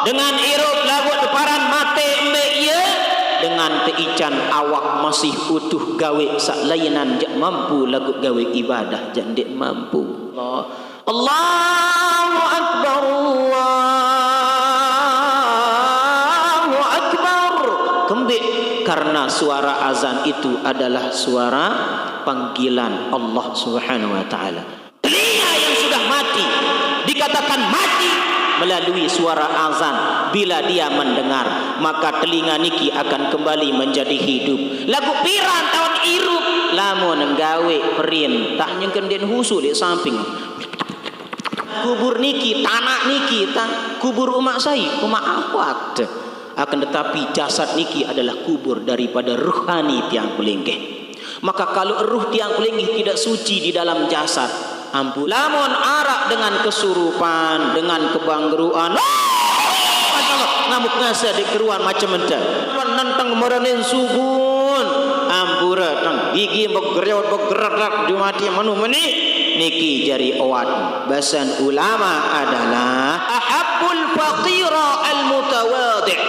dengan irup lagu deparan mate embe ia dengan teican awak masih utuh gawe sak lainan jak mampu lagu gawe ibadah jak ndik mampu. Allahu akbar, Allahu akbar. Kembik karena suara azan itu adalah suara panggilan Allah Subhanahu wa taala. Telinga yang sudah mati dikatakan mati melalui suara azan. Bila dia mendengar, maka telinga niki akan kembali menjadi hidup. Lagu piran tahun irup lamun nggawe perintah nyengken den husu di samping. Kubur niki, tanah niki, kubur umak saya, umak awak. Akan tetapi jasad niki adalah kubur daripada ruhani tiang kulinggih. Maka kalau ruh tiang kulinggih tidak suci di dalam jasad, ampun. Lamun arak dengan kesurupan, dengan kebangruan, ngamuk ngasa di keruan macam enta. Nantang meranin subun, ampura tang gigi bergerak di mati manu meni niki jari awat. Bahasan ulama adalah ahabbul faqira al mutawadi'.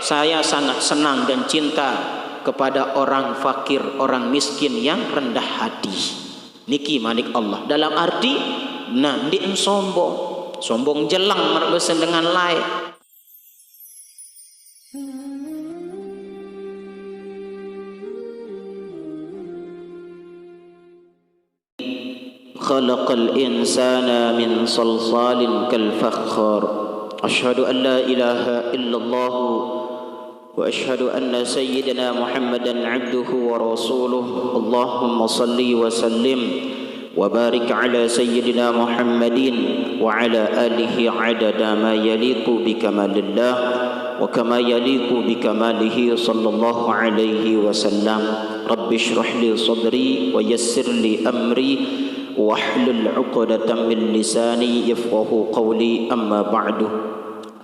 Saya sangat senang dan cinta kepada orang fakir, orang miskin yang rendah hati. Niki manik Allah dalam arti nah ndik sombong jelang berbesen dengan lain. Khalaqal insana min salsalin kal fakhar. Asyhadu an la ilaha illallah wa asyhadu anna sayyidina Muhammadan abduhu wa rasuluh. Allahumma salli wa sallim wa barik ala sayyidina Muhammadin wa ala alihi adada ma yaliqu bi kamalillah wa kama yaliqu bi kamalihi sallallahu alaihi wasallam. Rabbi shrah li sadri wa yassir li amri wahlul 'uqdatam min lisani yafqahu qawli. Amma ba'du.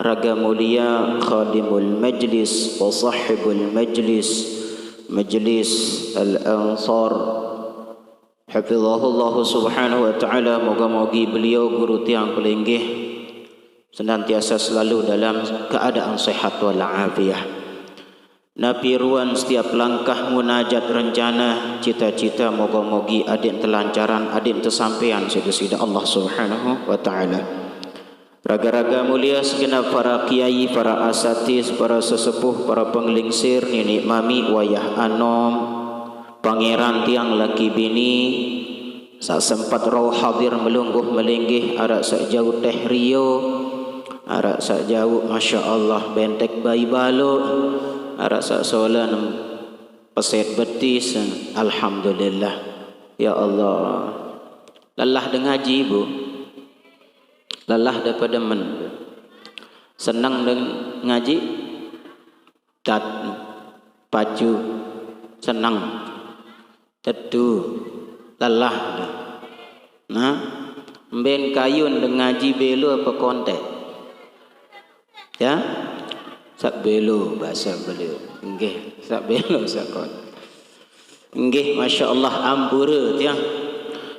Raga mulia khadimul majlis wa sahibul majlis, majlis al-ansar, hafizahullah subhanahu wa ta'ala. Moga-mogi beliau guru tiang kulinggih senantiasa selalu dalam keadaan sehat walafiat. Nabi ruan setiap langkah munajat rencana cita-cita moga-mogi adik telancaran, adik tersampean sida-sida Allah subhanahu wa ta'ala. Raga-raga mulia segenap para kiai, para asatis, para sesepuh, para penglingsir, nenek mami, wayah anom, pangeran tiang laki bini, saat sempat roh hadir melungguh melinggih, arak sak jauh teh Rio, arak sak jauh masya Allah bentek bayi balok, arak sak solan peset betis. Alhamdulillah ya Allah. Lelah dengaji ibu, lelah daripada senang dengan ngaji, tat pacu senang tetu lelah. Nah, ben kayun dengan ngaji belo apa kontek ya, sak belo bahasa beliau nggih, sak belo sak kon nggih masya Allah. Ampura tiang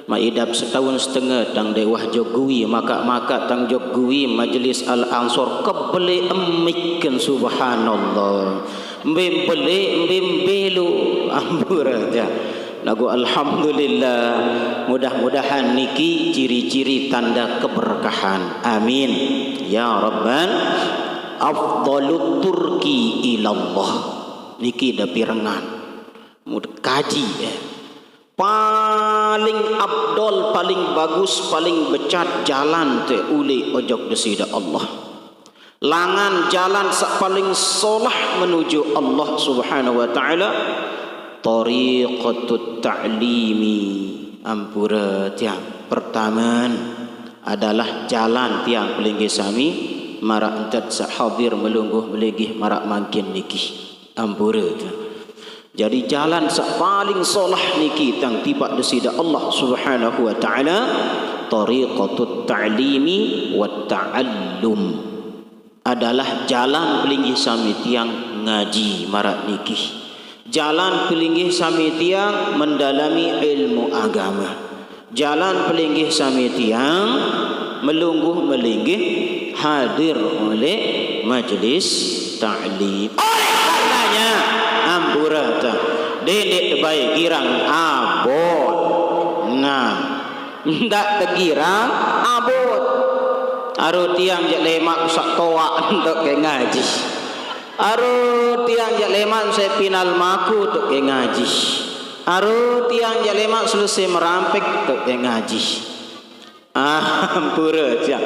maidap setahun setengah tang dewah jogui maka tang jogui majlis al-ansor kebele emikken subhanallah mbembele mbembelu ampura ya lagu alhamdulillah. Mudah-mudahan niki ciri-ciri tanda keberkahan, amin ya rabbal afdalut turki ilallah. Niki da pirengan kaji ya. Paling abdol, paling bagus, paling becat jalan te uli ojok desida Allah. Langan jalan sak paling solah menuju Allah subhanahu wa ta'ala. Tariqatut ta'limi. Ampura tiang pertama adalah jalan tiang pelinggi sami marak entat sak hadir melungguh meligih marak makin niki. Ampura tiang. Jadi jalan sak paling solah niki tang tiba desida Allah subhanahu wa ta'ala. Tariqatut ta'limi wa ta'allum adalah jalan pelinggi sami tiang ngaji marak niki. Jalan pelinggi sami tiang mendalami ilmu agama. Jalan pelinggi sami tiang melungguh melinggih hadir oleh majlis ta'lim. Oleh karenanya ampura ta dedek baik girang abot. Nah, ndak tegirang abot. Aru tiang jak lemak sak toa untuk ke ngaji. Aru tiang jak lemak saya pinal maku untuk ke ngaji. Aru tiang jak lemak selesai merampek untuk ke ngaji. Ampura ja.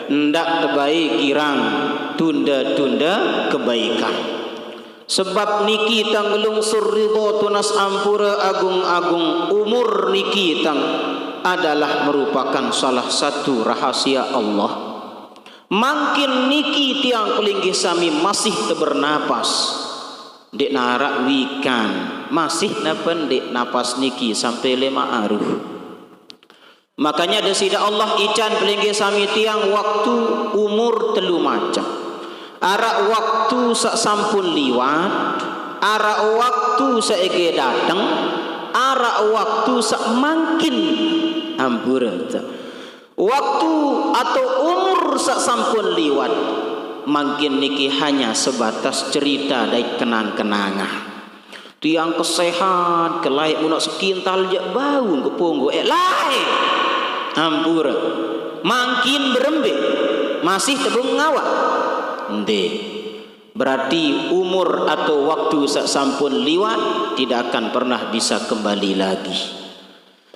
Ndak terbaik kirang tunda-tunda kebaikan. Sebab niki tang gelungsur ridho tunas ampura agung-agung umur niki tang adalah merupakan salah satu rahasia Allah. Makin niki tiang pelinggih sami masih bernapas dek narak wikan masih napen dek napas niki sampai 5 aruh. Makanya desida Allah ican pelinggih sami tiang waktu umur 3 macam. Arak waktu sak sampun liwat, arak waktu saege datang, arak waktu sak makin ampura. Waktu atau umur sak sampun liwat makin niki hanya sebatas cerita dari kenang-kenangan. Tiang kesehat kelai unak sekintal jak bau ke punggu lai ampura makin berembik masih tebung ngawak ende. Berarti umur atau waktu sak sampun liwat tidak akan pernah bisa kembali lagi.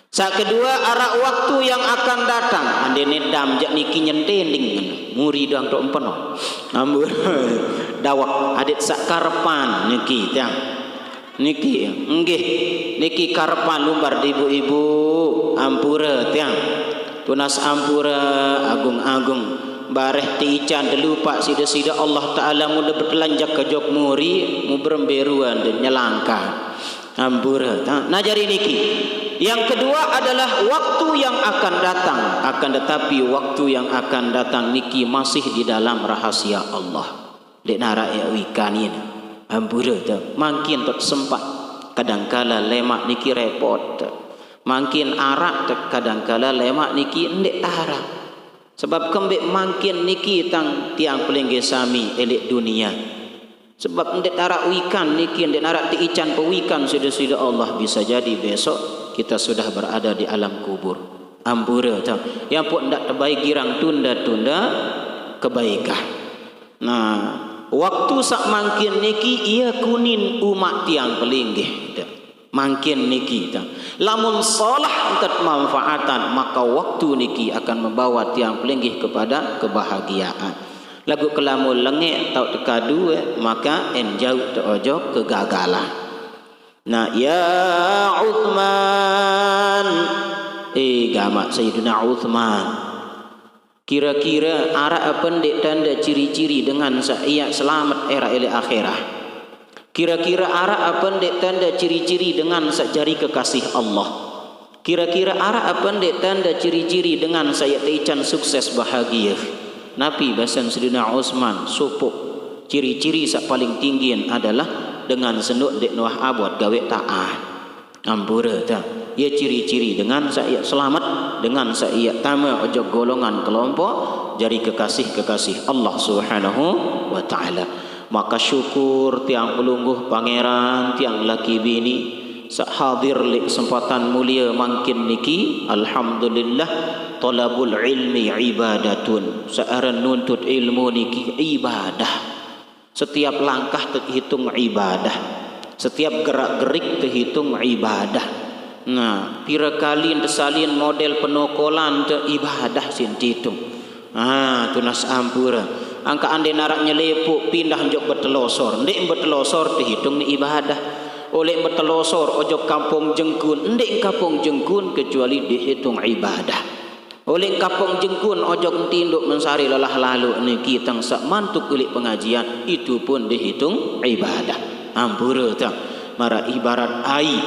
Sak kedua arak waktu yang akan datang ande nedam jak niki nyenteling muri dang tok empeno ambur dawak adik sak karepan niki tiang niki nggih niki karepan lumbar di ibu-ibu ampura tiang tunas ampura agung-agung bareh tiican delu pak sida-sida Allah taala mudah bertelanjak ke jok muri mu beremberuan dan nyelangka ampura nah jadi niki. Yang kedua adalah waktu yang akan datang. Akan tetapi waktu yang akan datang niki masih di dalam rahasia Allah. Dek nara ya wikan ini. Ampura tu. Makin tot sempat. Kadangkala lemak niki repot. Makin arak kadangkala lemak niki ndek tarak. Sebab kembek makin niki tiang pelinggih sami elik dunia. Sebab ndek tarak wikan niki ndek narak tiican pewikan sudah Allah bisa jadi besok kita sudah berada di alam kubur. Ampura tau. Yang pun ndak terbaik girang tunda-tunda kebaikan. Nah, waktu sak makin niki ia kunin umat tiang pelinggih. Makin niki tau. Lamun salah untuk manfaatan maka waktu niki akan membawa tiang pelinggih kepada kebahagiaan. Lagu kelamu lengek tau tekadu maka enjau teojo kegagalan. Nah ya Uthman gamak Sayyidina Uthman kira-kira ara pendek tanda ciri-ciri dengan ia selamat era ele akhirah. Kira-kira ara pendek tanda ciri-ciri dengan jari kekasih Allah. Kira-kira ara pendek tanda ciri-ciri dengan saya teican sukses bahagia. Nabi basan Sayyidina Uthman supuk ciri-ciri sak paling tinggi adalah dengan senuk dek nuah abot gawe taat. Ampura ta. Ya ciri-ciri dengan saya selamat dengan saya tama ojo golongan kelompok jari kekasih-kekasih Allah Subhanahu wa taala. Maka syukur tiang pelungguh pangeran tiang laki bini sak hadir li kesempatan mulia makin niki alhamdulillah talabul ilmi ibadatun. Saaran nuntut ilmu niki ibadah. Setiap langkah terhitung ibadah. Setiap gerak-gerik terhitung ibadah. Nah, pira kali desalin model penokolan te ibadah sin dihitung. Tunas ampura. Angka ande narak nyelepuk pindah njok betelosor. Ndek betelosor terhitung ni ibadah. Oleh betelosor ojo kampung jengkun. Ndek kampung jengkun kecuali dihitung ibadah. Oleh kapong jengkun ojok tinduk mensari lelah lalu niki tang sak mantuk ulik pengajian itu pun dihitung ibadah. Ampura tang mara ibarat ai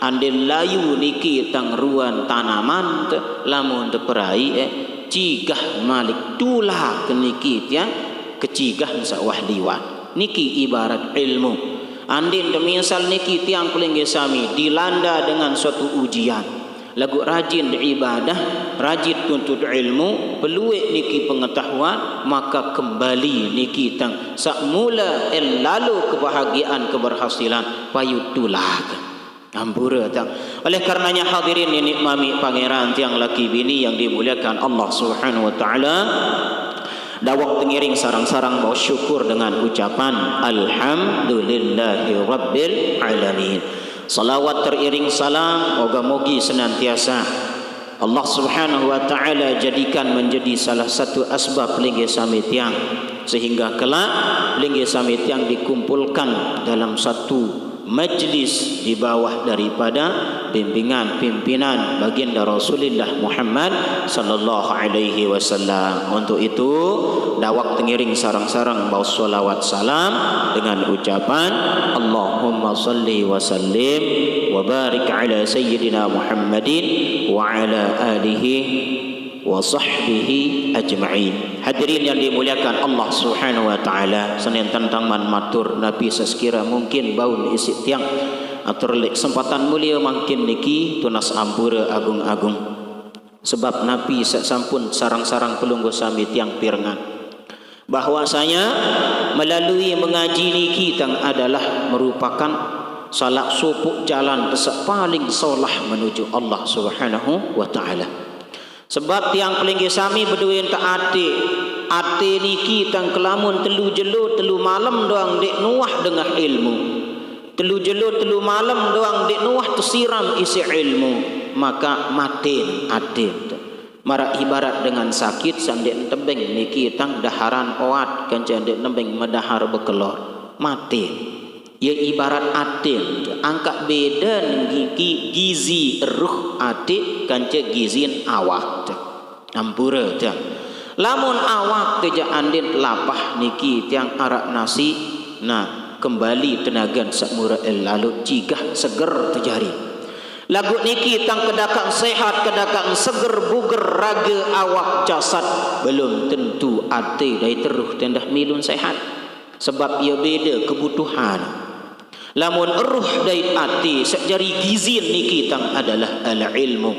andel layu niki tang ruan tanaman te lamun te perai cigah malik tulah ke niki tiang kecigah sawah liwat niki ibarat ilmu. Andin demisal niki tiang pelinggih sami dilanda dengan suatu ujian. lagu rajin ibadah, rajin tuntut ilmu, peluit niki pengetahuan, maka kembali niki tang sakmula lalu kebahagiaan keberhasilan payut tulah. Ampura tak. Oleh karenanya hadirin yang nikmati pangeran tiang laki bini yang dimuliakan Allah Subhanahu wa taala, dawak tengiring sarang-sarang bawa syukur dengan ucapan alhamdulillahi rabbil alamin. Salawat teriring salam moga-mogi senantiasa Allah Subhanahu wa taala jadikan menjadi salah satu asbab lingge sami tiang, sehingga kelak lingge sami tiang dikumpulkan dalam satu majlis di bawah daripada bimbingan pimpinan baginda Rasulullah Muhammad sallallahu alaihi wasallam. Untuk itu dawak tengiring sarang-sarang bawa salawat salam dengan ucapan Allahumma salli wa sallim wa barik ala sayyidina Muhammadin wa ala alihi wa sahbihi ajma'in. Hadirin yang dimuliakan Allah Subhanahu wa taala, senin tentang man matur Nabi sekira mungkin baun isi tiang atur kesempatan mulia makin niki tunas ampura agung-agung. Sebab Nabi sampun sarang-sarang pelunggu sami tiang pirengan bahwasanya melalui mengaji niki tang adalah merupakan salah sopuk jalan paling solah menuju Allah Subhanahu wa taala. Sebab tiang pelinggi sami berduin tak ate niki tang kelamun telu jelo telu malam doang dek nuah dengan ilmu, telu jelo telu malam doang dek nuah tersiram isi ilmu, maka matin ate mara ibarat dengan sakit sandek tebeng niki tang daharan oat kanca dek nembeng medahar bekelor matin. Ya ibarat atin angkat beda niki gizi ruh atik kanca gizin awak ampura ta. Lamun awak teja andin lapah niki tiang arak nasi, nah kembali tenaga sakmura lalu cigah seger terjari. Lagu niki tang kedakang sehat, kedakang seger buger raga awak jasad, belum tentu ate dari teruh tendah milun sehat. Sebab ia beda kebutuhan. Lamun ruh dait ati sejari gizin niki tang adalah al ilmu.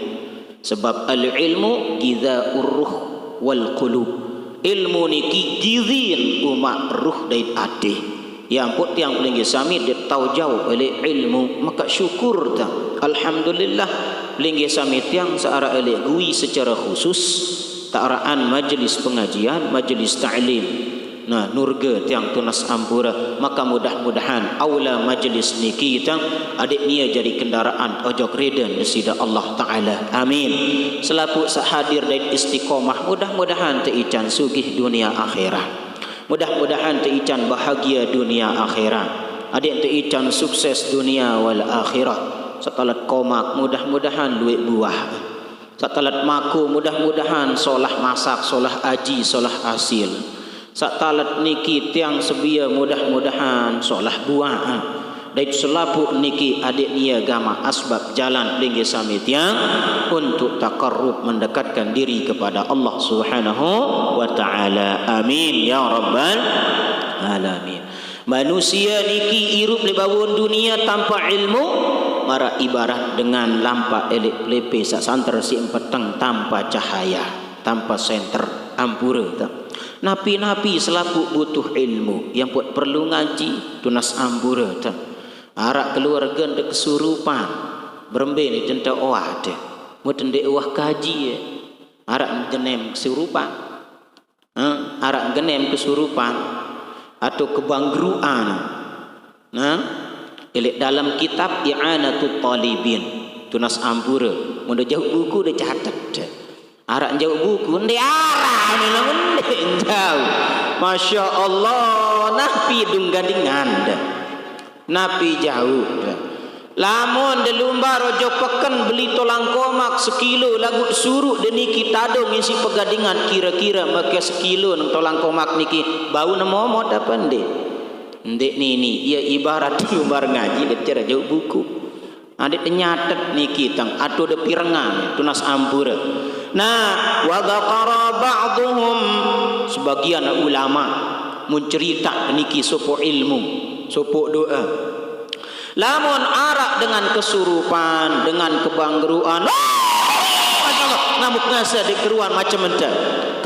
Sebab al ilmu giza ruh wal qulub. Ilmu niki gizin umat ruh dait ati. Yang put yang paling sami dia tahu jauh oleh ilmu, maka syukur ta. Alhamdulillah paling sami tiang seara oleh gui secara khusus taaraan majlis pengajian, majlis ta'lim. Nah, nurga tiang tunas ampura, maka mudah-mudahan aula majlis niki tang adik nia jadi kendaraan ojok redan sida Allah taala. Amin. Selaku sahadir dan istiqomah, mudah-mudahan teican sugih dunia akhirat. Mudah-mudahan teican bahagia dunia akhirat. Adik teican sukses dunia wal akhirat. Satalat komak mudah-mudahan duit buah. Satalat maku mudah-mudahan solah masak, solah aji, solah asil. Sak talat niki tiang sebia mudah-mudahan solah buah. Dari selapuk niki adik nia gama asbab jalan linggi sami tiang untuk takarrub mendekatkan diri kepada Allah Subhanahu wa taala. Amin ya rabbal alamin. Manusia niki irup di bawah dunia tanpa ilmu, mara ibarat dengan lampa elek plepe sak santer si peteng tanpa cahaya, tanpa senter ampura tak. Napi-napi selaku butuh ilmu yang buat perlu ngaji tunas ambura tak. Arak keluarga ndek kesurupan berembe ni tenta oah de muten dek wah kaji ya. Arak genem kesurupan arak genem kesurupan atau kebangruan. Nah elek dalam kitab i'anatut talibin tunas ambura mun jauh buku dia catat de. Arak jauh buku ndek arah ni lamun ndek jauh. Masya Allah napi dunggandingan de. Napi jauh. Lamun de lumba rojo peken beli tolang komak sekilo lagu suruh de niki tado ngisi pegadingan kira-kira make sekilo nang tolang komak niki bau nemo mod apa ndek. Ndek ni ia ibarat lumbar ngaji de cara jauh buku. Adik nyatet niki tang atuh de pirengan tunas ampura. Nah, wa dzakara ba'dhum sebagian ulama mencerita niki sopo ilmu, sopo doa. Lamun arak dengan kesurupan, dengan kebangruan, ngamuk ngasa di keruan macam enta.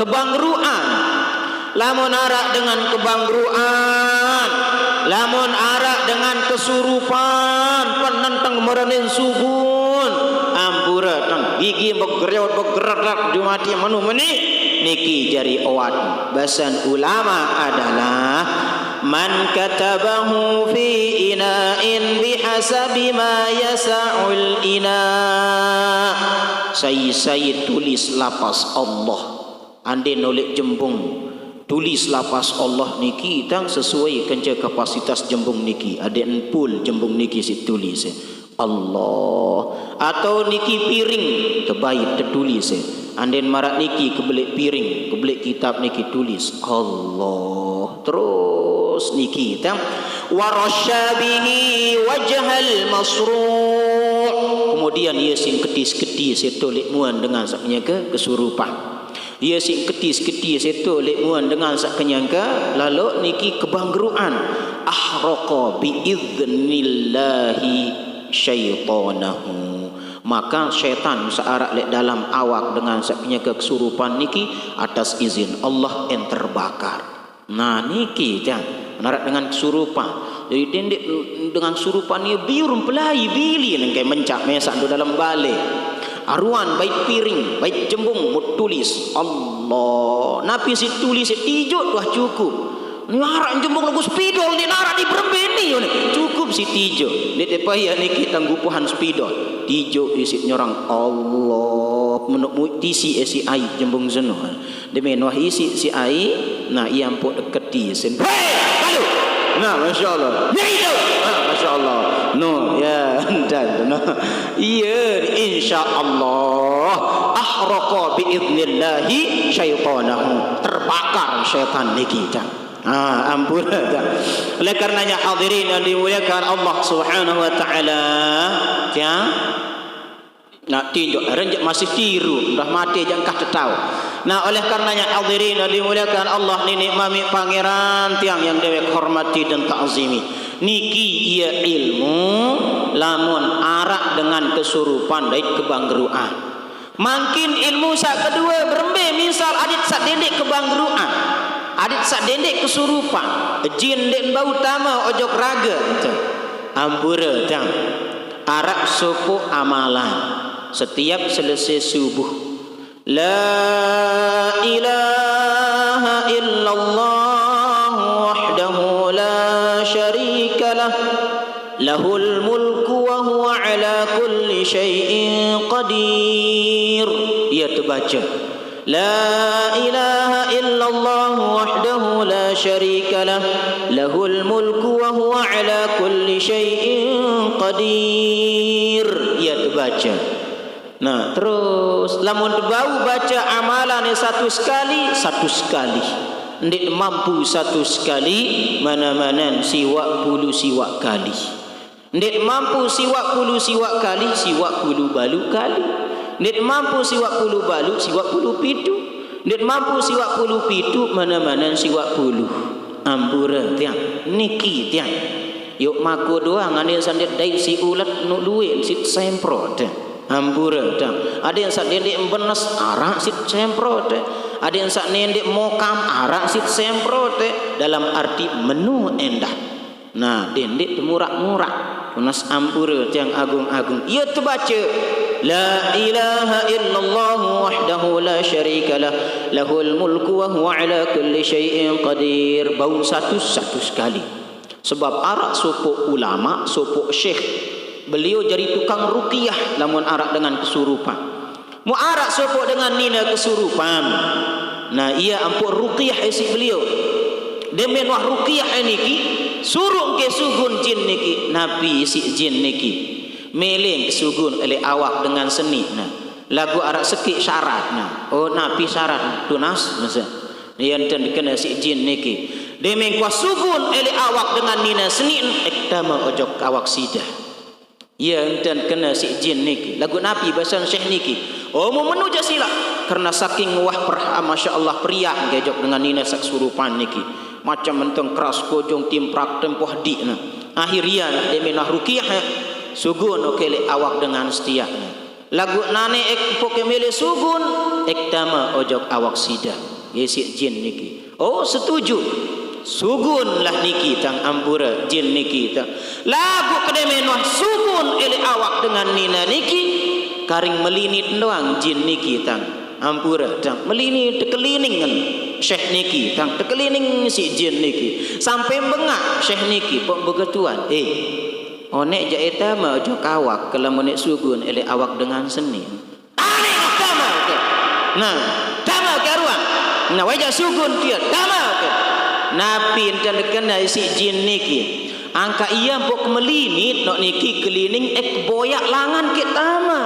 Kebangruan. Lamun arak dengan kebangruan, lamun arak dengan kesurupan, penentang meranin sugun, ampura tang gigi bergerak di mati manu meni niki jari awat. Bahasan ulama adalah man katabahu fi ina'in bihasabi ma yasa'ul ina. Saya tulis lapas Allah ande nolek jembung, tulis lapas Allah niki tang sesuai kenca kapasitas jembung niki. Ada empul jembung niki si tulis Allah, atau niki piring terbaik tertulis anden marak niki kebelik piring kebelik kitab niki tulis Allah. Terus niki tang warasyabihi wajhal masru', kemudian ia sing ketis-ketis setulik muan dengan saknya kesurupan. Ia sing ketis-ketis setulik muan dengan saknya lalu niki kebangruan. Ahraqa bi idznillahi syaitanahu, maka syaitan searak lek dalam awak dengan saknya kesurupan niki atas izin Allah yang terbakar. Nah niki kan menarak dengan kesurupan. Jadi dendek dengan kesurupan ni biur pelai bili nang kai mencak mesak do dalam balik. Aruan baik piring, baik jembung mut tulis Allah. Napi si tulis tijuk tuah cukup. Ni arak jembung lagu spidol ni narak di berbeni ni. Cukup si tijuk. Ni tepaya ni kita ngupuhan spidol. Tijuk isi nyorang Allah. Menuk tisi isi ai jembung zeno. Demi wah isi si ai, nah ia ampun deketi sen. Hei, nah, masya-Allah. Ya itu. Masya-Allah. No, ya, dan no. Iya, insya-Allah ahraqa bi idznillah syaitanahu. Terbakar syaitan niki dah. Ampun dah. Oleh karenanya hadirin yang dimuliakan Allah Subhanahu wa taala, ya. Nak tinjuk renjak masih tiru, dah mati jangan kah tahu. Nah, oleh karenanya hadirin yang dimuliakan Allah, ni mami pangeran tiang yang dewek hormati dan ta'zimi. Niki ia ilmu lamun arak dengan kesurupan dan kebangruan. Makin ilmu sak kedua berembe misal adit sak dendek kebangruan, adit sak dendek kesurupan, jin den bau utama ojok raga. Ampura tang. Arak suku amalan setiap selesai subuh. La ilaha illallah wahdahu la syarika lah, lahul mulku wa huwa ala kulli syai'in qadir. Ia terbaca La ilaha illallah wahdahu la syarika lah, lahul mulku wa huwa ala kulli syai'in qadir. Ia terbaca. Nah, terus lamun bau baca amalan satu sekali, ndik mampu satu sekali, mana-mana siwak puluh siwak kali. Ndik mampu siwak puluh siwak kali, siwak puluh balu kali. Ndik mampu siwak puluh balu, siwak puluh pitu. Ndik mampu siwak puluh pitu, mana-mana siwak puluh. Ampura tiang, niki tiang. Yuk mako doang, ane sandet dai si ulat nu duit si semprot. Ampura dah. Ada yang sak dendek benas arak sit semprot. Ada yang sak nendek mokam arak sit semprot. Dalam arti menu endah. Nah, dendek murah-murah. Unas ampura yang agung-agung. Ia terbaca La ilaha illallah wahdahu la syarika lah, lahul mulku wa huwa ala kulli syai'in qadir. Bau satu-satu sekali. Sebab arak sopok ulama, sopok syekh, beliau jadi tukang ruqyah lamun arak dengan kesurupan. Mu arak sopok dengan nina kesurupan. Nah, ia ampun ruqyah isi beliau. Demen wah ruqyah niki suruh ke sugun jin niki, nabi isi jin niki meling sugun oleh awak dengan seni. Nah, lagu arak sekik syarat. Nah, oh nabi syarat tunas masa. Yang kena si jin niki. Demen kuah sugun oleh awak dengan nina seni ektama ojok awak sidah. Ya dan kena si jin niki lagu nabi bahasa syekh niki oh mau menuja sila karena saking wah masya-Allah pria gejok dengan nina saksurupan niki macam menteng keras kojong timprak tempoh di nah akhirnya dia menah ruqyah sugun okele awak dengan setia lagu nane ek poke mele sugun ek tama ojok awak sida yesi jin niki. Oh setuju, sugun lah niki tang ampura jin niki tang lagu kedemenuah sugun ele awak dengan nina niki karing melinit doang jin niki tang ampura tang melinit tekeliningan syekh niki tang tekelining si jin niki sampai bengak syekh niki pok begetuan onek jaita ma ojo kawak kalau monek sugun ele awak dengan senin ane tama ke nah tama karuan nah wajah sugun kia tama ke napi enten kena si jin niki angka iya pok melinit nok niki kelining ek boyak langan ke tama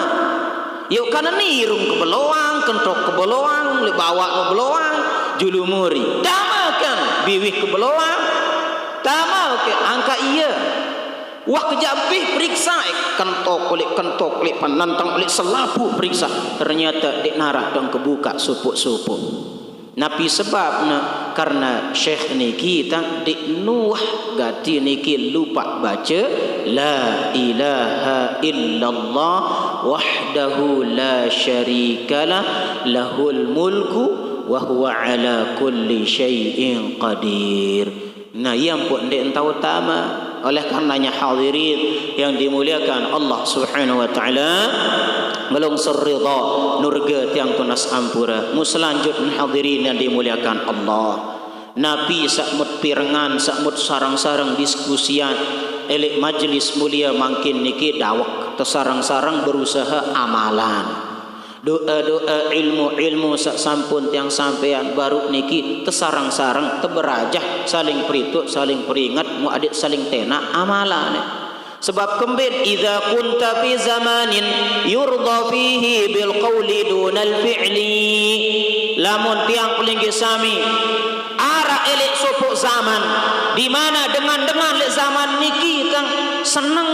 yuk kana nirung ke beloang kentok ke beloang le bawa ke beloang julumuri tama kan biwih ke beloang tama ke angka iya wah kejapih periksa kentok oleh panantang oleh selapu periksa ternyata dek narah dong kebuka supuk-supuk napi sebab karena syekh niki tak dek nuah gati niki lupa baca la ilaha illallah wahdahu la syarikalah lahul mulku wa huwa ala kulli syai'in qadir. Nah yang pun dek tahu tama. Oleh karenanya hadirin yang dimuliakan Allah Subhanahu wa taala belum serida nurga tiang tunas ampura muslanjut hadirin yang dimuliakan Allah nabi sakmut pirengan sakmut sarang-sarang diskusian elek majlis mulia makin niki dawak tesarang-sarang berusaha amalan doa-doa ilmu-ilmu sak sampun tiang sampean baru niki tesarang-sarang teberajah saling peritut saling peringat mu adik saling tena amalan sebab kembali idza kunta fi zamanin yurda fihi bil qawli dunal fi'li lamun tiang pelinggi sami ara elek sopok zaman di mana dengan lek zaman niki tang seneng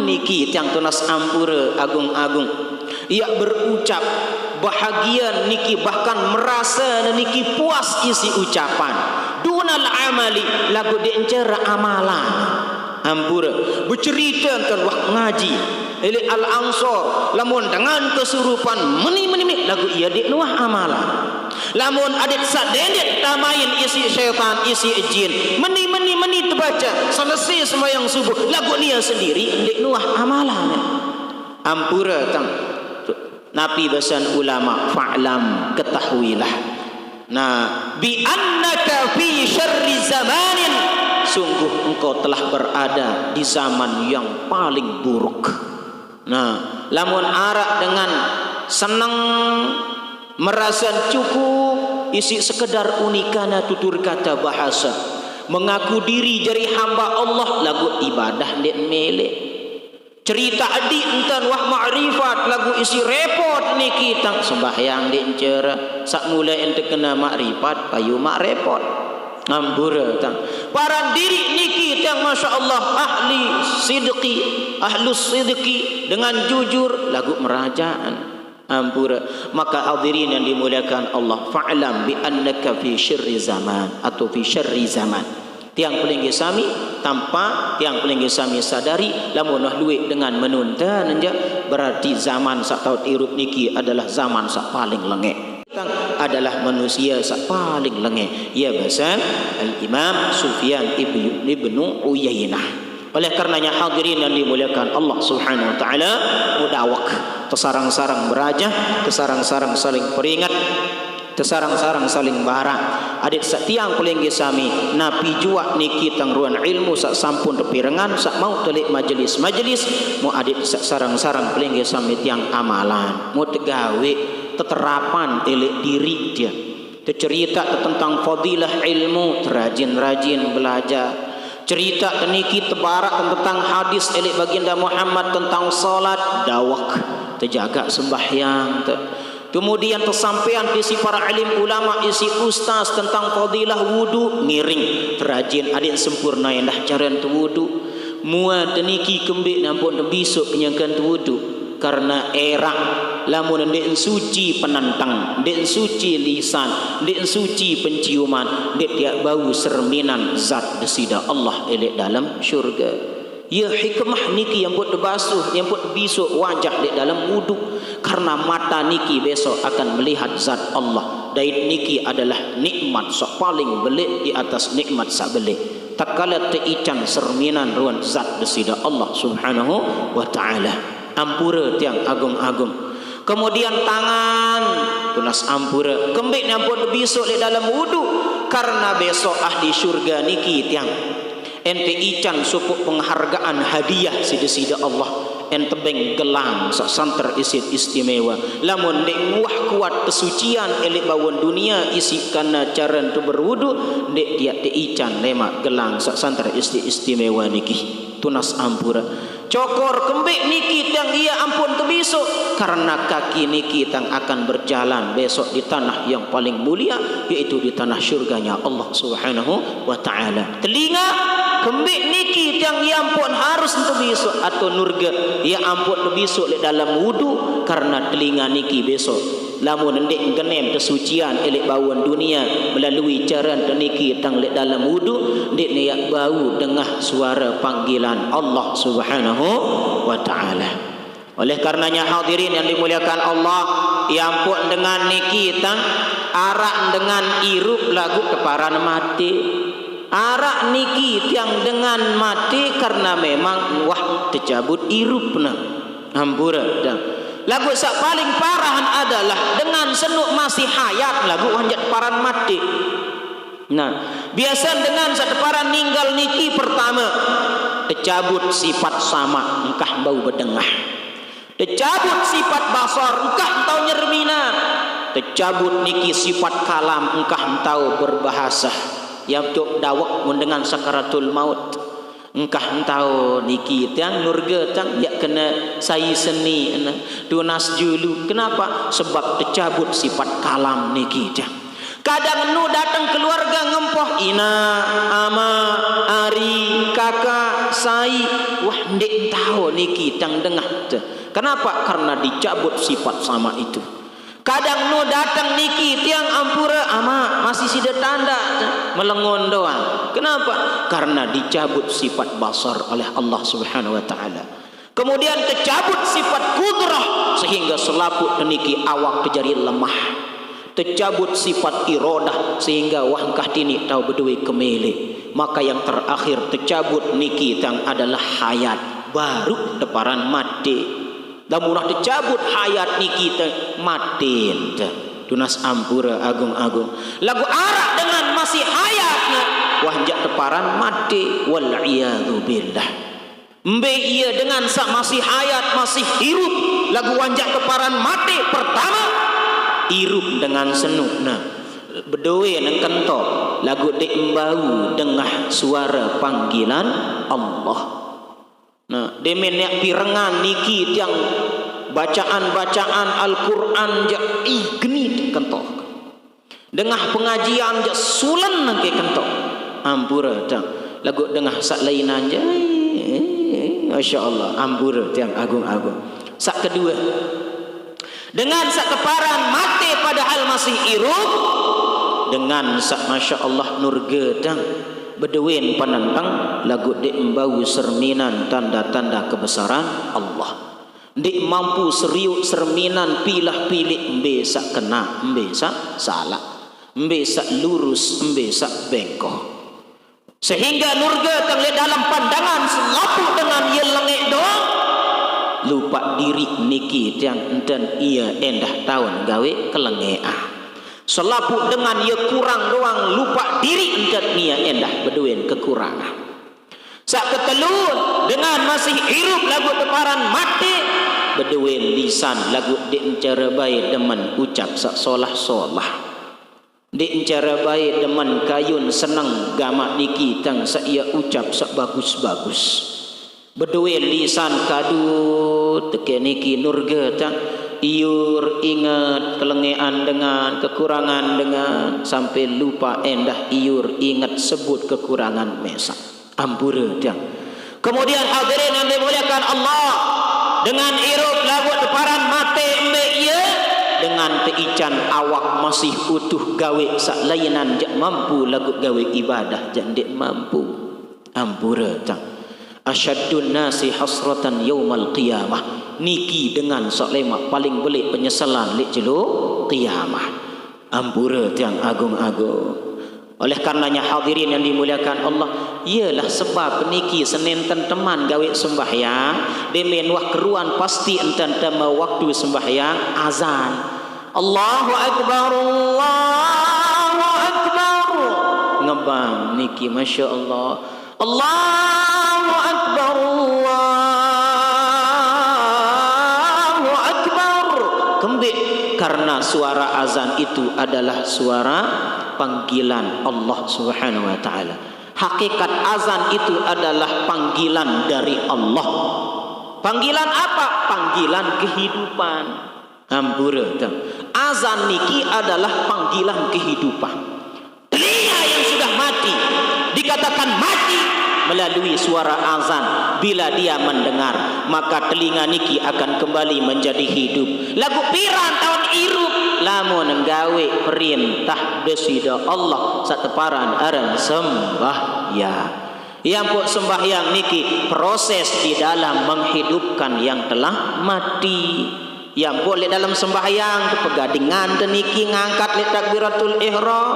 niki tiang tunas ampura agung-agung ia berucap bahagia niki bahkan merasa niki puas isi ucapan dunal amali lagu diencara amalan ampura bercerita kan wah ngaji ili al ansor lamun dengan kesurupan meni lagu ia dik nuah amalan lamun adik sadendet tamain isi syaitan isi jin meni terbaca selesai sembahyang subuh lagu nia sendiri dik nuah amalan ampura tang nabi basan ulama fa'lam ketahuilah nah bi annaka fi syarri zamanin sungguh engkau telah berada di zaman yang paling buruk. Nah lamun arak dengan senang merasa cukup isi sekedar unikana tutur kata bahasa mengaku diri jadi hamba Allah lagu ibadah dek melek cerita adik entan wah ma'rifat lagu isi repot niki tang sembahyang diencara sak mula ente kena ma'rifat payu mak repot ngambura tang para diri niki tang masyaallah ahli sidqi ahlus sidqi dengan jujur lagu merajaan ampura maka hadirin yang dimuliakan Allah fa'lam bi annaka fi syarri zaman atau fi syarri zaman tiang pelinggi sami tanpa tiang pelinggi sami sadari lamun luwe dengan menunda nanja berarti zaman sak taut irup niki adalah zaman sak paling lengek adalah manusia sak paling lengek ya basan al-Imam Sufyan ibnu Uyainah. Oleh karenanya hadirin yang dimuliakan Allah Subhanahu wa taala mudawak tesarang-sarang berajah tesarang-sarang saling peringat tesarang-sarang saling barang adik setiang pelinggi sami napi jua niki tangruan ilmu sak sampun tepirengan sak mau telik majelis mu adik sarang-sarang pelinggi sami tiang amalan mu tegawe teterapan elek diri dia tercerita tentang fadilah ilmu terajin-rajin belajar cerita niki tebarak tentang hadis elek baginda Muhammad tentang salat dawak terjaga sembahyang kemudian tersampaian isi para alim ulama isi ustaz tentang fadilah wudu miring terajin adik sempurna yang dah cara tu wudu muat niki kembik nampun besok penyangkan tu wudu karena era lamun ndek suci penantang ndek suci lisan ndek suci penciuman ndek dia bau cerminan zat desida Allah elek dalam syurga Ya hikmah niki yang buat basuh, yang buat bisuk wajah di dalam wudu, karena mata niki besok akan melihat zat Allah. Dan niki adalah nikmat sok paling belik di atas nikmat sak belik. Tak kala teican cerminan ruan zat desida Allah Subhanahu wa taala. Ampura tiang agung-agung. Kemudian tangan tunas ampura. Kembik nyampun besok di dalam wudu, karena besok ahli syurga niki tiang ente ican supuk penghargaan hadiah sida-sida Allah, ente beng gelang sak santer isit istimewa. Lamun dek muah kuat kesucian elik bawon dunia isi kana cara tu berwudu, dek dia te ican lemak gelang sak santer istimewa niki tunas ampura. Cokor kembik niki yang ia ampun tebisuk, karena kaki niki tang akan berjalan besok di tanah yang paling mulia, yaitu di tanah syurganya Allah Subhanahu wa taala. Telinga kembik niki yang ia ampun harus tebisuk atau nurga ia ampun tebisuk di dalam wudu, karena telinga niki besok lamun ndek genem kesucian elik bawon dunia melalui cara niki tang lek dalam wudu, ndek niat bau dengah suara panggilan Allah Subhanahu wa taala. Oleh karenanya hadirin yang dimuliakan Allah, ya ampun dengan niki tang arak dengan irup lagu keparan mati. Arak niki tiang dengan mati karena memang wah tercabut irupna. Hampura dah. Lagu sak paling parahan adalah dengan senuk masih hayat lagu wanjat paran mati. Nah, biasa dengan sateparan ninggal niki pertama tercabut sifat sama, engkah bau bedengah. Tercabut sifat basar, engkah entau nyermina. Tercabut niki sifat kalam, engkah entau berbahasa. Yang tuk dawak mendengar sakaratul maut, engkah entau niki tiang nurga tiang ya kena sai seni tunas julu. Kenapa? Sebab tercabut sifat kalam niki tiang. Kadang nu datang keluarga ngempoh ina, ama, ari, kakak, sai, wah ndek tahu niki tiang dengah. Kenapa? Karena dicabut sifat sama itu. Kadang nu datang niki tiang ampura ama masih sida tanda melengon doang. Kenapa? Karena dicabut sifat basar oleh Allah Subhanahu wa taala. Kemudian tercabut sifat kudrah sehingga selaput niki awak terjadi lemah. Tercabut sifat iradah sehingga wahkah tini tahu bedui kemele. Maka yang terakhir tercabut niki tang adalah hayat, baru deparan mati. Lamunah dicabut hayat niki matin tunas ampura agung-agung. Lagu arak dengan masih hayatna wahjak teparan mati wal iyadu billah. Mbe iya dengan sak masih hayat masih hirup lagu wanjak teparan mati pertama hirup dengan senukna bedoe nang kentok lagu dek embau dengah suara panggilan Allah. Nah, demen yak pirengan niki tiang bacaan-bacaan Al-Qur'an ja geni kentok. Dengah pengajian ja sulan nangke kentok. Ampura tiang lagu dengah sak lainan ja. Masya-Allah, ampura tiang agung-agung. Sak kedua. Dengan sak keparan mati padahal masih irup, dengan sak masya-Allah nurga tiang beduin penentang lagu dek membau serminan tanda-tanda kebesaran Allah. Dek mampu seriuk serminan pilah-pilih mbesak kena, mbesak salah, mbesak lurus, mbesak bengkok. Sehingga nurga terlihat dalam pandangan selapu dengan ia lengek doang. Lupa diri niki tiang dan ia endah tahun gawe kelengeah. Selapu dengan ia kurang doang lupa diri endat nia endah beduin kekurangan. Sak ketelun dengan masih hirup lagu teparan mati beduin lisan lagu di encara baik demen ucap sak solah-solah. Di encara baik demen kayun senang gamak niki tang sak ia ucap sak bagus-bagus. Beduin lisan kadu teke niki nurga tang iur ingat kelengean dengan kekurangan dengan sampai lupa endah iur ingat sebut kekurangan mesak ampura dia. Kemudian hadirin yang dimuliakan Allah dengan irup lagu deparan mate embe ia dengan teican awak masih utuh gawe sak lainan jak mampu lagu gawe ibadah jak ndek mampu ampura dia. Asyaddun nasi hasratan yaumal qiyamah. Niki dengan sok lemak paling belik penyesalan lik jelo qiyamah. Ampura tiang agung-agung. Oleh karenanya hadirin yang dimuliakan Allah, ialah sebab niki senenten teman gawe sembahyang, demen wah keruan pasti enten tema waktu sembahyang azan. Allahu akbar, Allahu akbar. Ngebang niki masya Allah. Allahu akbar, Allahu akbar. Kembik karena suara azan itu adalah suara panggilan Allah Subhanahu wa taala. Hakikat azan itu adalah panggilan dari Allah. Panggilan apa? Panggilan kehidupan. Hampura tu. Azan niki adalah panggilan kehidupan. Telinga yang sudah mati dikatakan mati melalui suara azan. Bila dia mendengar, maka telinga niki akan kembali menjadi hidup. Lagu pirang tahun irup lamun nggawe perintah desida Allah sateparan aran sembahyang. Yang pun sembahyang niki proses di dalam menghidupkan yang telah mati. Yang boleh dalam sembahyang pegadingan niki ngangkat li takbiratul ihram.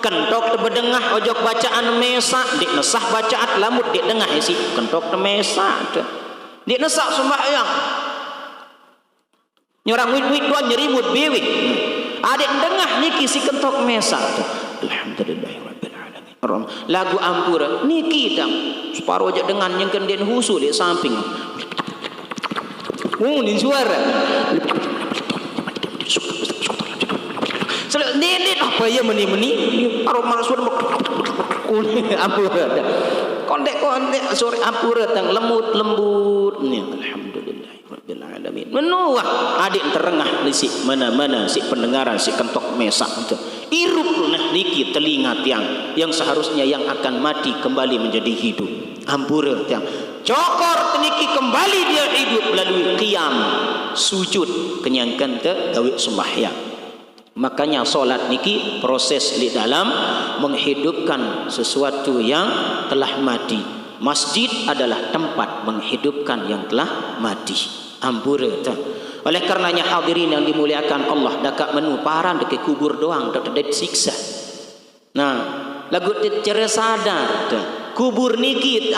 Kentok tebedengah ojok bacaan mesak dik nesah bacaan lamut dik dengah isi kentok mesak dik nesak sembahyang nyorang wik-wik doang nyerimut biwik adik dengah niki si kentok mesak alhamdulillahirabbil alamin lagu ampura niki tang separuh aja dengan yang kendien husu di samping ni suara Nenek apa ya meni-meni aroma suara ampura kondek sore ampura tang lembut ni alhamdulillah rabbil alamin menuah adik terengah si mana-mana si pendengaran si kentok mesak itu irup nah niki telinga tiang yang seharusnya yang akan mati kembali menjadi hidup ampura tiang cokor niki kembali dia hidup melalui qiyam sujud kenyangkan te gawe sembahyang. Makanya solat niki proses di dalam menghidupkan sesuatu yang telah mati. Masjid adalah tempat menghidupkan yang telah mati. Ampura tu. Oleh karenanya hadirin yang dimuliakan Allah, dekat menu paran dekat kubur doang tak ada siksa. Nah, lagu cara sadar tu. Kubur niki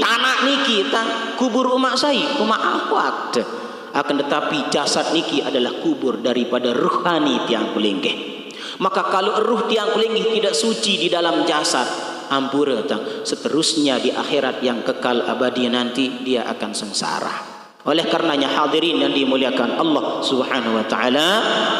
tanah niki kubur umat saya, umat awak tu. Akan tetapi jasad niki adalah kubur daripada ruhani tiang kulinggih. Maka kalau ruh tiang kulinggih tidak suci di dalam jasad, ampura tang seterusnya di akhirat yang kekal abadi nanti dia akan sengsara. Oleh karenanya hadirin yang dimuliakan Allah Subhanahu wa taala,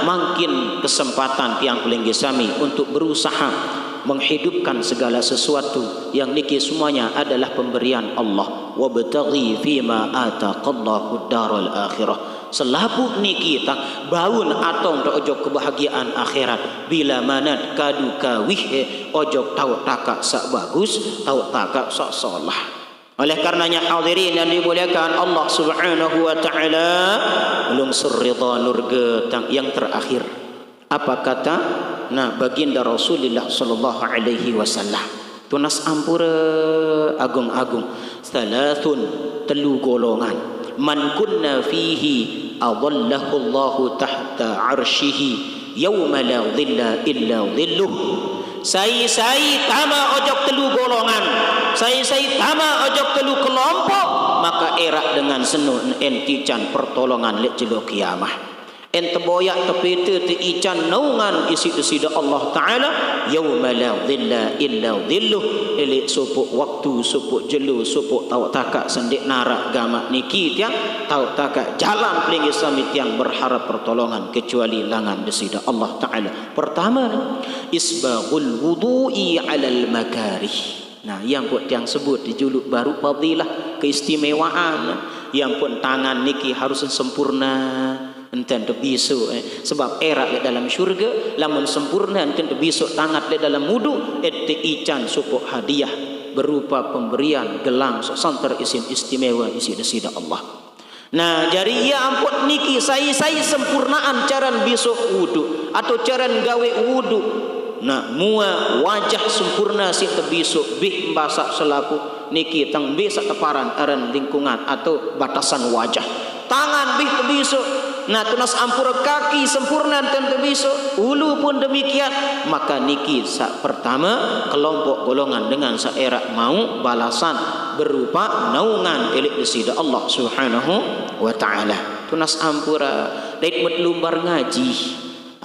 makin kesempatan tiang kulinggih sami untuk berusaha menghidupkan segala sesuatu yang niki semuanya adalah pemberian Allah. Wabtaghi fima ataqallahu ad-daral akhirah. Selapu niki tak baun atong dak ojok kebahagiaan akhirat bila manat kadu kawih ojok tau takak sak bagus tau takak sak solah. Oleh karenanya hadirin yang dimuliakan Allah Subhanahu wa taala, belum surridha nurga yang terakhir. Apa kata baginda Rasulullah sallallahu alaihi wasallam? Tunas ampura agung-agung. Salasun telu golongan. Man kunna fihi adallahu Allahu tahta arsyihi yauma la dhilla illa dhilluh. Sai tama ojok telu golongan. Sai tama ojok telu kelompok, maka erak dengan senu entican pertolongan lek jelo kiamah. Ente boyak tepete te ican naungan isi desida Allah Ta'ala yauma la dhilla illa dhilluh elik supuk waktu supuk jelu supuk tau takak sendik narak gamak niki tiang tau takak jalan pelinggih samit yang berharap pertolongan kecuali langan desida Allah Ta'ala. Pertama isbaghul wudu'i alal makarih. Nah, yang pun tiang sebut dijuluk baru fadilah keistimewaan. Yang pun tangan niki harus sempurna enten tu besok sebab erak dalam syurga lamun sempurna enten tu besok tangat dalam wudu ette ican supuk hadiah berupa pemberian gelang santer isim istimewa isi desida Allah. Nah, jadi ya ampun niki saya sempurnaan caran besok wudu atau caran gawe wudu. Nah, mua wajah sempurna si te besok bih basak selaku niki tang bisa teparan aran lingkungan atau batasan wajah. Tangan bih tebiso, nah tunas ampura kaki sempurna dan tebiso, ulu pun demikian. Maka niki pertama kelompok golongan dengan saerak mau balasan berupa naungan elik desida Allah Subhanahu wa taala. Tunas ampura dait lumbar ngaji,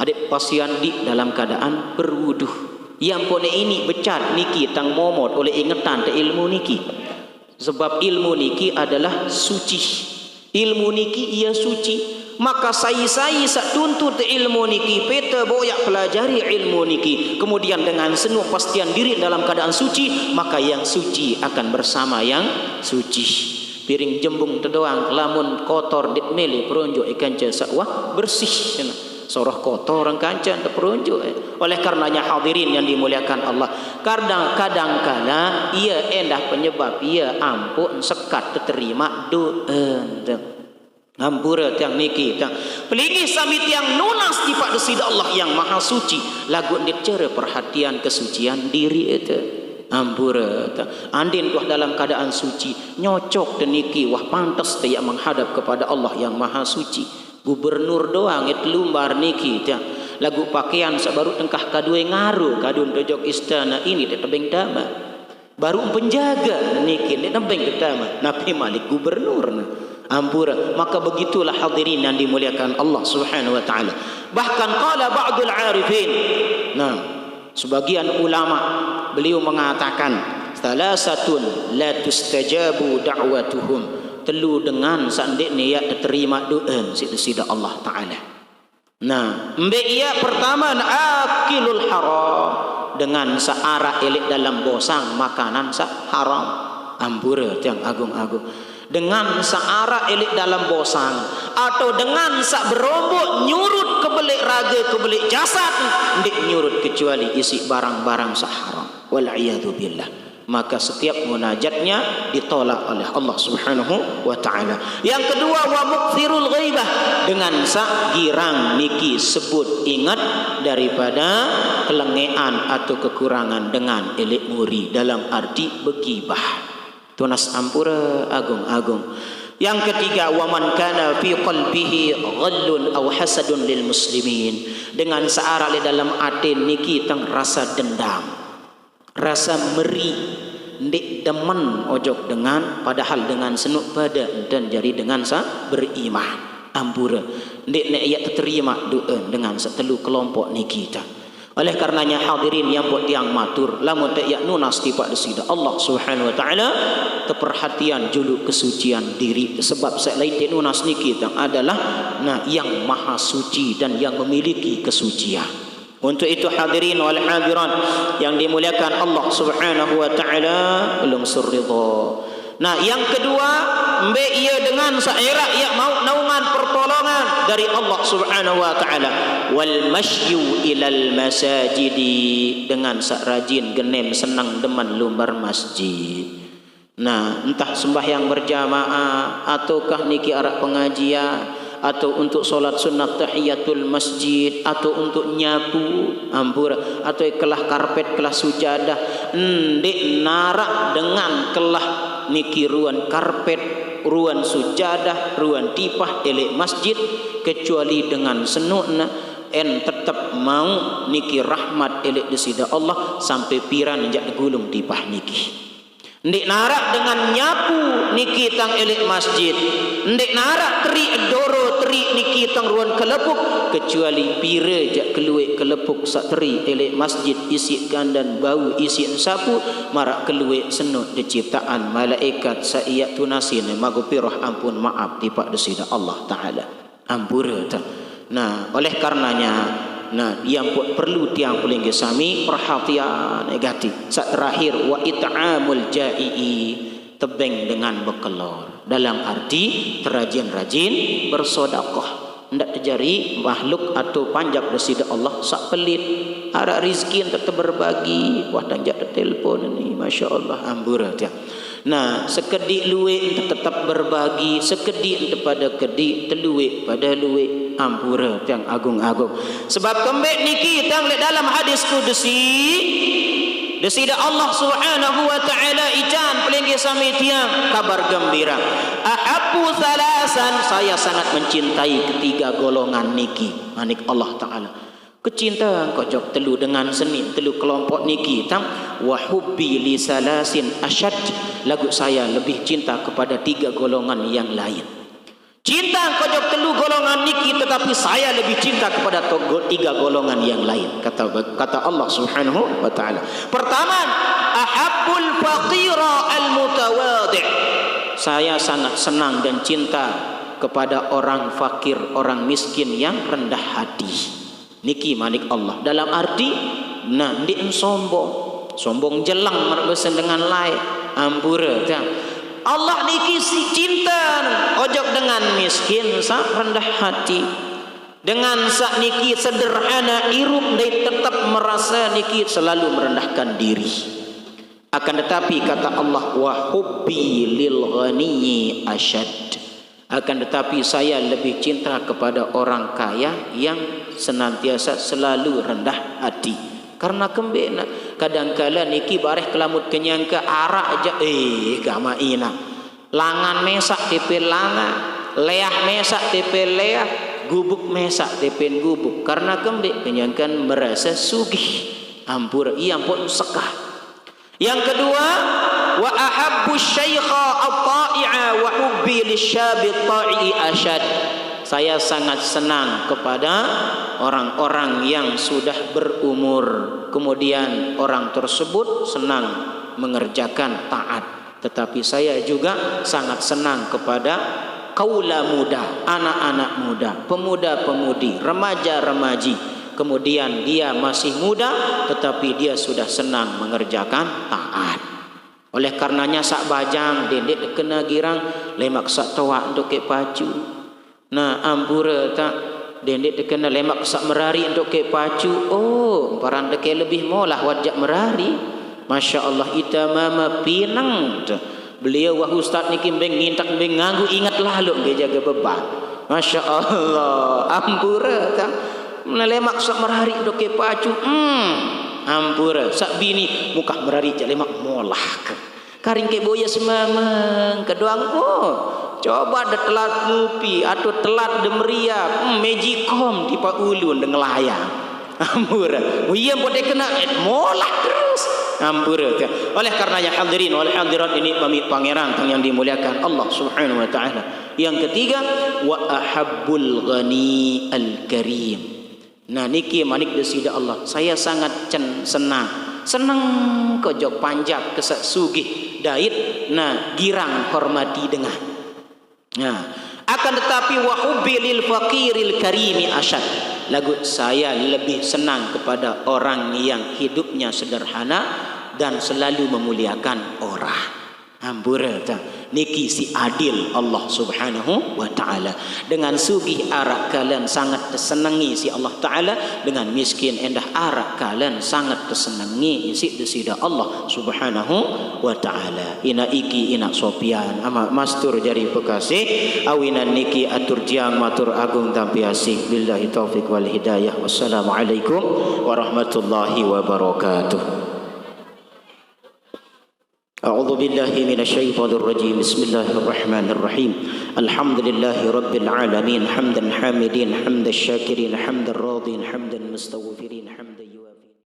adik pasien di dalam keadaan berwudu. Yang pone ini becat niki tang momot oleh ingatan te ilmu niki. Sebab ilmu niki adalah suci. Ilmu niki ia suci, maka saya sak tuntut ilmu niki peta boyak pelajari ilmu niki, kemudian dengan senuh pastian diri dalam keadaan suci, maka yang suci akan bersama yang suci. Piring jembung terdoang lamun kotor dit meli peronjok ikan sawah bersih, soroh kotor orang kancan terperonjok. Oleh karenanya hadirin yang dimuliakan Allah, kadang kala ia endah penyebab ia ampun sekat terima doa. Ampura tiang niki tiang peligi sami tiang nunas di pak desida Allah yang maha suci lagu dit cara perhatian kesucian diri itu. Ampura andin wah dalam keadaan suci nyocok deniki wah pantas dia menghadap kepada Allah yang maha suci. Gubernur doang it lumbar niki tiang lagu pakaian sabaru tengkah kadue ngaru kadun dojok istana ini di tebing dama baru penjaga niki di tebing dama nabi malik gubernur ampura. Maka begitulah hadirin yang dimuliakan Allah Subhanahu wa taala. Bahkan qala ba'dul arifin, nah sebagian ulama beliau mengatakan salasatun la tustajabu da'watuhum, telu dengan sandekne ya diterima doa sida Allah taala. Nah mbek ia pertama akilul haram, dengan searah elik dalam bosang makanan sa haram. Ampura tiang agung-agung, dengan searah elik dalam bosang atau dengan sak berombok nyurut kebelik raga kebelik jasad ndik nyurut kecuali isi barang-barang saharam wal'iyadu billah, maka setiap munajatnya ditolak oleh Allah Subhanahu wa taala. Yang kedua wa mukthirul ghaibah, dengan sak girang niki sebut ingat daripada kelengean atau kekurangan dengan elik muri dalam arti begibah. Tunas ampura agung-agung. Yang ketiga wa man kana fi qalbihi ghallun aw hasadun lil muslimin, dengan searah di dalam hati niki tang rasa dendam, rasa meri, ndik demen ojok dengan padahal dengan senuk pada dan jadi dengan sa berimah. Ampura ndik nek ia terima doa dengan setelu kelompok niki ta. Oleh karenanya hadirin yang buat tiang matur lamun tak yak nunas tipak desida Allah Subhanahu wa taala keperhatian julu kesucian diri, sebab selain nunas niki tang adalah nah yang maha suci dan yang memiliki kesucian. Untuk itu hadirin wal hadirat yang dimuliakan Allah Subhanahu wa taala belum surridha. Nah yang kedua mbek ia dengan saerak ia mau naungan pertolongan dari Allah Subhanahu wa taala. Wal masyu ilal masajidi, dengan sak rajin genem senang demen lumbar masjid. Nah entah sembahyang berjamaah ataukah niki arak pengajian atau untuk solat sunat tahiyatul masjid atau untuk nyapu ampura atau kelah karpet kelah sujadah ndik narak dengan kelah niki ruan karpet ruan sujadah ruan tipah elek masjid kecuali dengan senukna en tetap mau niki rahmat elek desida Allah sampai piran jak gulung tipah niki. Ndik narak dengan nyapu niki tang elek masjid, ndik narak teri doro teri niki tang ruan kelepuk kecuali pire jak keluek kelepuk sak teri elek masjid isi gandan bau isi sapu marak keluek senut diciptaan malaikat saiyat tunasin magfirah ampun maaf tipak desida Allah taala. Ampura ta. Nah oleh karenanya nah yang perlu tiang paling gesami perhatian negatif. Sak terakhir wa it'amul jai'i, tebeng dengan bekelor dalam arti terajin-rajin bersedekah. Ndak terjadi makhluk atau panjak desida Allah sak pelit ada rezeki tetap berbagi wah tanjak telefon ini masya-Allah ambura dia. Nah sekedik luwe tetap berbagi, sekedik pada kedik teluwe pada luwe ampura yang agung-agung. Sebab kembek niki tang dalam hadis kudusi Desida Allah Subhanahu wa taala ijan pelinggi sami tiang kabar gembira. Ahabbu thalasan, saya sangat mencintai ketiga golongan niki. Manik Allah taala. Kecintaan kojok telu dengan seni telu kelompok niki tang wa hubbi li salasin asyad. Lagu saya lebih cinta kepada tiga golongan yang lain. Cinta kojok telu golongan niki, tetapi saya lebih cinta kepada tiga golongan yang lain. Kata Allah Subhanahu wa taala. Pertama, ahabbul faqira al mutawadi'. Saya sangat senang dan cinta kepada orang fakir, orang miskin yang rendah hati. Niki manik Allah. Dalam arti nah ndik sombong jelang bersama dengan lain ampura tang. Allah niki si cinta ojok dengan miskin sak rendah hati, dengan sak niki sederhana irup dan tetap merasa niki selalu merendahkan diri. Akan tetapi kata Allah wa hubbi lil ghaniyyi asyad. Akan tetapi saya lebih cinta kepada orang kaya yang senantiasa selalu rendah hati. Karena kembena kadangkala niki bareh kelamut kenyang ke arak aja gama ina. Langan mesak tepe langan, leah mesak tepe leah, gubuk mesak tepe gubuk. Karena kembe kenyangkan merasa sugih. Ampur ia pun sekah. Yang kedua, wa ahabbu syaikha at-ta'i'a wa hubbi lisyabi at-ta'i asyad. Saya sangat senang kepada orang-orang yang sudah berumur, kemudian orang tersebut senang mengerjakan taat. Tetapi saya juga sangat senang kepada kaula muda, anak-anak muda, pemuda-pemudi, remaja-remaji. Kemudian dia masih muda tetapi dia sudah senang mengerjakan taat. Oleh karenanya sak bajang dendek kena girang lemak sak toa untuk ke pacu. Nah ampura tak dendek kena lemak sak merari untuk ke pacu. Oh parang deke lebih molah wajak merari. Masya Allah ita mama pinang. Beliau wah ustaz ni kimbeng ngintak beng nganggu ingat lalu dia jaga beban. Masya Allah ampura tak. Lemak sak merari dok ke pacu. Ampura sak bini muka merari jak lemak molah ke. Karing ke boya semamang kedoang coba ada telat ngupi atau telat demeria mejikom di pak ulun dengan layang. Ampura iya boleh kena molah terus. Ampura. Oleh karenanya hadirin wal hadirat ini kami pangeran yang dimuliakan Allah Subhanahu wa taala. Yang ketiga wa ahabbul ghani al karim. Nah niki manik desida Allah. Saya sangat senang kojok panjab kesak sugih dait nah girang hormati dengan. Nah akan tetapi wa hubbi lil faqiril karimi asyad. Lagu saya lebih senang kepada orang yang hidupnya sederhana dan selalu memuliakan orang. Ampura niki si adil Allah Subhanahu wa taala. Dengan sugih arak kalian sangat tersenangi si Allah taala, dengan miskin endah arak kalian sangat tersenangi si desida Allah Subhanahu wa taala. Ina iki ina sopian ama mastur jari bekasih awinan niki atur jiang matur agung tampi asih. Billahi taufik wal hidayah. Wassalamualaikum warahmatullahi wabarakatuh. أعوذ بالله من الشيطان الرجيم بسم الله الرحمن الرحيم الحمد لله رب العالمين حمدا حامدين حمد الشاكرين حمد الراضين حمد المستغفرين حمد